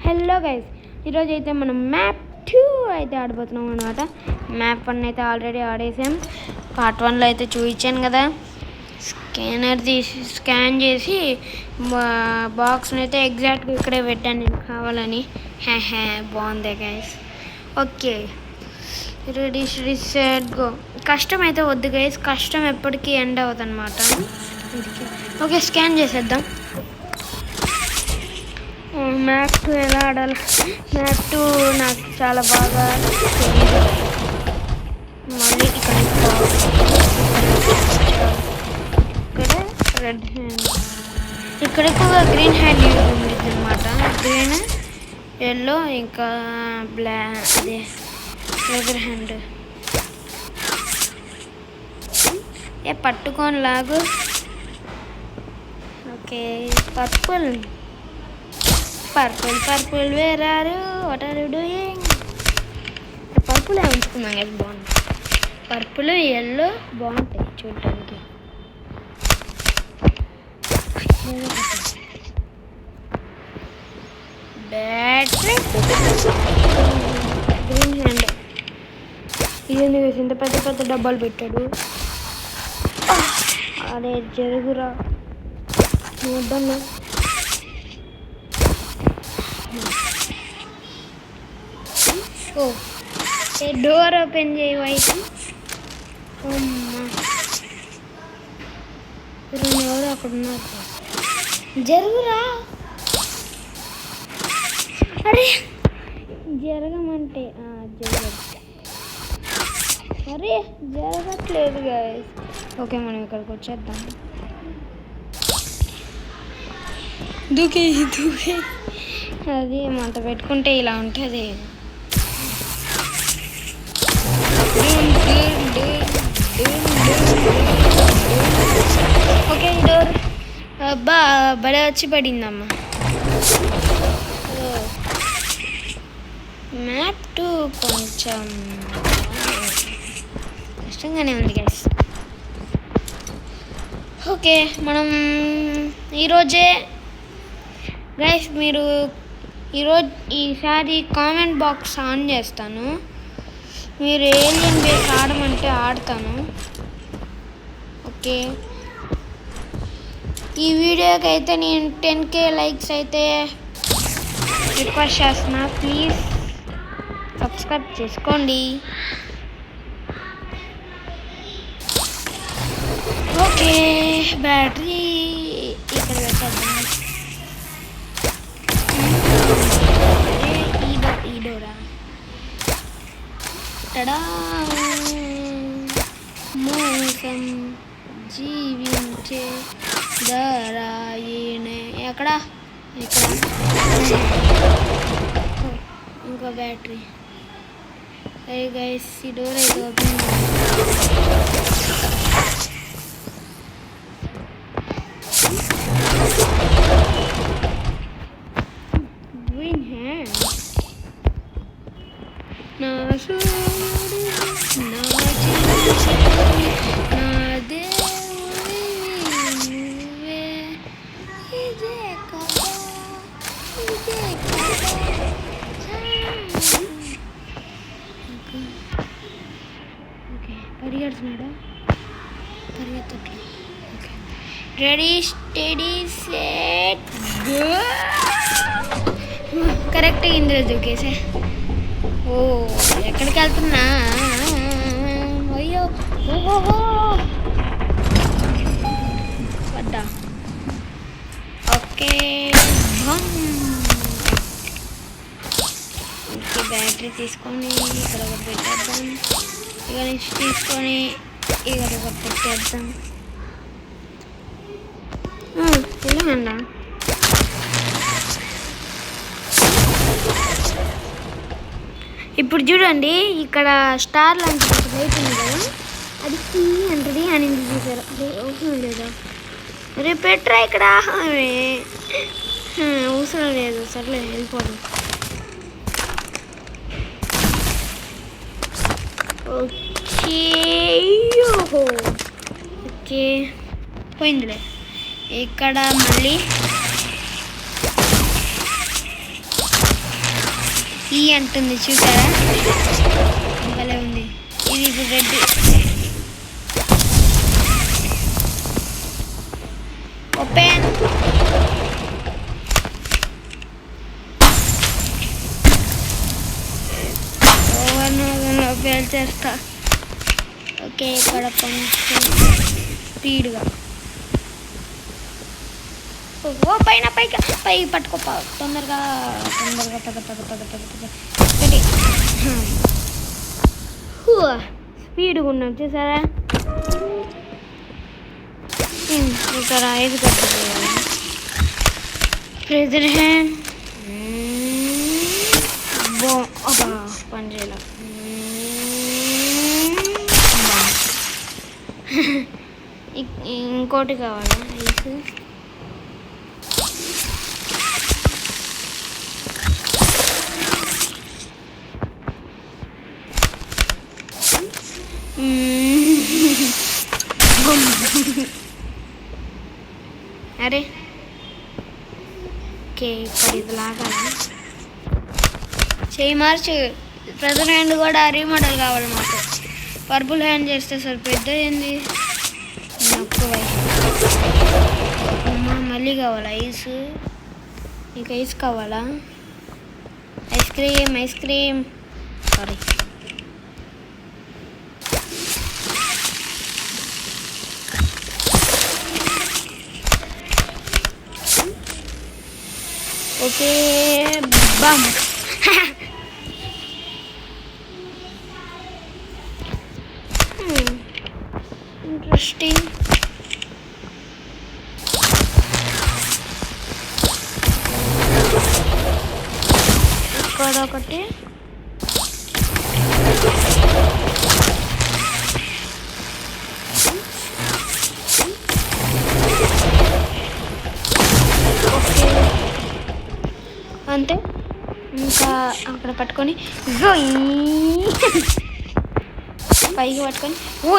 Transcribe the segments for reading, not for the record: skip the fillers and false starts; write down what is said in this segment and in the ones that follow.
Hello guys, ఈరోజు అయితే మనం మ్యాప్ 2 అయితే ఆడిపోతున్నాం అనమాట. మ్యాప్ 1 అయితే ఆల్రెడీ ఆడేసాం. పార్ట్ 1లో అయితే చూపించాను కదా. స్కాన్ చేసి బాక్స్ని అయితే ఎగ్జాక్ట్గా ఇక్కడే పెట్టాను నేను కావాలని. బాగుంది guys. Okay, ready set go. కష్టం అయితే వద్దు గైస్, కష్టం ఎప్పటికీ ఎండ్ అవుతుంది అనమాట. ఓకే, స్కాన్ చేసేద్దాం. మ్యాప్ 2 ఎలా ఆడాలి? మ్యాప్ 2 నాకు చాలా బాగా తెలియదు. మళ్ళీ ఇక్కడ రెడ్ హ్యాండ్, ఇక్కడ ఎక్కువగా గ్రీన్ హ్యాండ్ యూజ్ ఉంటుంది అనమాట. గ్రీన్, ఎల్లో, ఇంకా అదే రెడ్ హ్యాండ్. పట్టుకొని లాగు. Okay, purple where are you, what are you doing? Purple ఉంచుకున్నాం కదా, బాగుంది. పర్పుల్, ఎల్లో బాగుంటాయి చూడటానికి. Battery, green hand. ఇదేంది ఇంత పెద్ద పెద్ద డబ్బాలు పెట్టాడు? అదే జరుగురా వద్దన్నా. డోర్ ఓపెన్ చేయి వైపు. ఎవరు అక్కడ ఉన్నారు? జరుగురా. అరే జరగమంటే జరగదు. అరే జరగట్లేదు గైస్. ఓకే, మనం ఇక్కడికి వచ్చేద్దాం. దూకే అది మంట పెట్టుకుంటే ఇలా ఉంటుంది. ఓకే, డోర్ అబ్బా బలే వచ్చి పడిందమ్మా. మ్యాప్ 2 కొంచెం కష్టంగానే ఉంది గైస్. ఓకే, మనం ఈరోజే గైస్, మీరు ఈసారి కామెంట్ బాక్స్ ఆన్ చేస్తాను. మీరు ఏలియన్ బేస్ ఆడమంటే ఆడతాను. ఓకే, ఈ వీడియోకి అయితే నేను 10K లైక్స్ అయితే రిక్వెస్ట్ చేస్తున్నా. ప్లీజ్ సబ్స్క్రైబ్ చేసుకోండి. ఓకే, బ్యాటరీ ఇక్కడ పెట్టేద్దాం. ఈ డోరా టడా. మోసం జీవించే దరాయినే. ఎక్కడ ఇంకో బ్యాటరీ. అయ్యి గైస్, ఈ డోర్ అయితే ఓపెన్. Green hand. నా సూర్యుడు, నా జీవితం, నా దేవుడి నువ్వే. ఇదే కదా, ఇదే కదా. ఓకే, పరిగెడుతున్నాడా? పరిగెత్తట్లేదు. Okay, ready steady set go. కరెక్ట్గా ఇందులో దూకేసా. ఓ, ఎక్కడికి వెళ్తున్నా? అయ్యో, ఓహో వద్దా. ఓకే, ఓకే, బ్యాటరీ తీసుకొని ఇక్కడ ఒకటి పెట్టేద్దాం. ఇక నుంచి తీసుకొని ఇక్కడ ఒకటి పెట్టేద్దాం. తెలియదా? ఇప్పుడు చూడండి, ఇక్కడ స్టార్ లాంటి ఒక లైట్ ఉంది కదా, అది కీ అంటది అని చూసారు. అదే అవసరం లేదా? రేపు పెట్టరా ఇక్కడ. అవసరం లేదు, సర్లే వెళ్ళిపోదాం. ఓకే, పోయిందిలే. ఇక్కడ మళ్ళీ ఈ అంటుంది చూసారా, భలే ఉంది. ఇది ఇప్పుడు రెడ్. ఓపెన్. ఓవర్లో పేల్చేస్తా. ఓకే, ఇక్కడ కొంచెం స్పీడ్గా. ఓ పైన పైకి పట్టుకోపా తొందరగా తొందరగా ఒకటి స్పీడ్గా ఉన్నాం చూసారా. ఇక్కడ 5 కట్టుకోవాలి. ప్రెజర్ హ్యాండ్ పని చేయాలి. ఇంకోటి కావాలా ఐస్. అరే ఓకే, ఇప్పుడు ఇది లాగాలా. చేయి మార్చు. ప్రెజర్ హ్యాండ్ కూడా రీమోడల్ కావాలి మాకు. పర్పుల్ హ్యాండ్ చేస్తే సరిపోద్దా ఏంది? మళ్ళీ కావాలా ఐస్? నీకు ఐస్ కావాలా? Ice cream sorry. Okay bum. Interesting. ఇక్కడ ఒకటి. అంతే. ఇంకా అక్కడ పట్టుకొని పైకి పట్టుకొని ఓ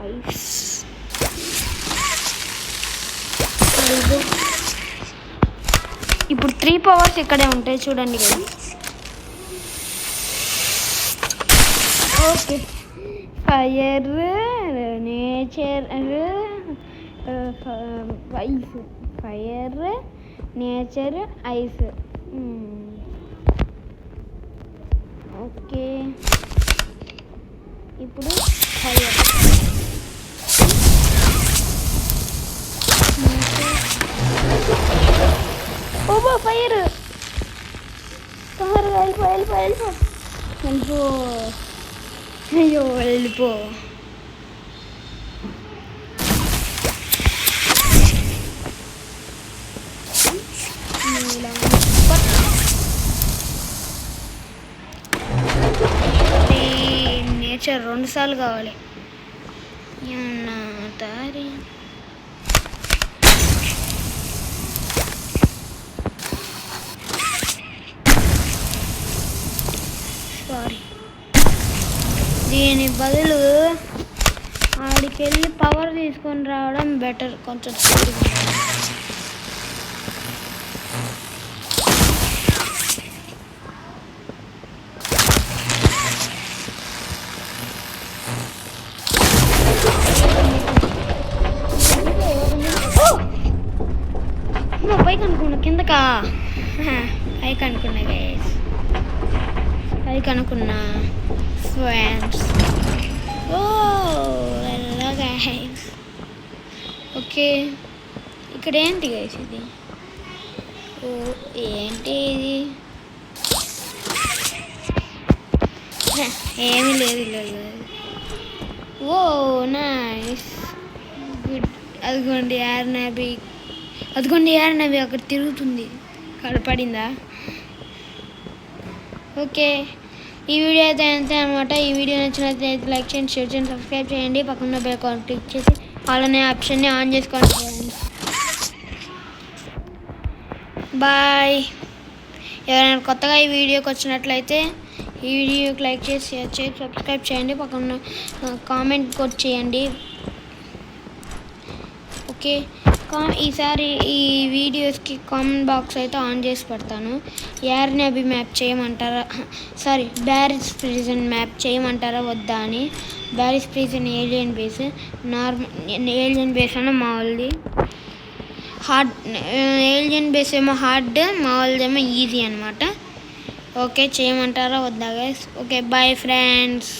ఐస్. ఇప్పుడు 3 పవర్స్ ఇక్కడే ఉంటాయి చూడండి కదా. Okay, fire, nature, ice. Fire, nature, ice. Okay, ఇప్పుడు ఫైర్. ఓబో ఫైర్. తొందరగా వెళ్ళిపో. అయ్యో వెళ్ళిపో. నేచర్ 2 సార్లు కావాలి. దారి సారీ. దీని బదులు ఆడికి వెళ్ళి పవర్ తీసుకొని రావడం బెటర్. కొంచెం పైకి అనుకున్నా, కిందకా పైకి అనుకున్నా గైస్. పైకి అనుకున్నా ఫ్రెండ్స్. ఓ గైస్. ఓకే, ఇక్కడ ఏంటి గైస్ ఇది? ఓ ఏంటి ఇది? ఏమీ లేదు. ఓ నైస్, గుడ్. అదిగోండి ఎయిర్ నవి అక్కడ తిరుగుతుంది. కనపడిందా? ఓకే, ఈ వీడియో అయితే అంతే అనమాట. ఈ వీడియో నచ్చినట్లయితే లైక్ చేయండి, షేర్ చేయండి, సబ్స్క్రైబ్ చేయండి. పక్కన బెల్ ఐకాన్ క్లిక్ చేసి ఆల్ అనే ఆప్షన్ని ఆన్ చేసుకోండి. బాయ్. ఎవరైనా కొత్తగా ఈ వీడియోకి వచ్చినట్లయితే ఈ వీడియోకి లైక్ చేసి షేర్ చేసి సబ్స్క్రైబ్ చేయండి. పక్కన కామెంట్ కూడా చేయండి. ఓకే, ఈసారి ఈ వీడియోస్కి కామెంట్ బాక్స్ అయితే ఆన్ చేసి పెడతాను. యార్ని అభి మ్యాప్ చేయమంటారా, సారీ బ్యారిస్ ప్రిజన్ మ్యాప్ చేయమంటారా వద్దా అని. Barry's prison alien base, alien base అన్న మామూలుది హార్డ్, ఏలియన్ బేస్ ఏమో హార్డ్, మామూలుదేమో ఈజీ అనమాట. ఓకే చేయమంటారా వద్దా గైస్? Okay bye friends.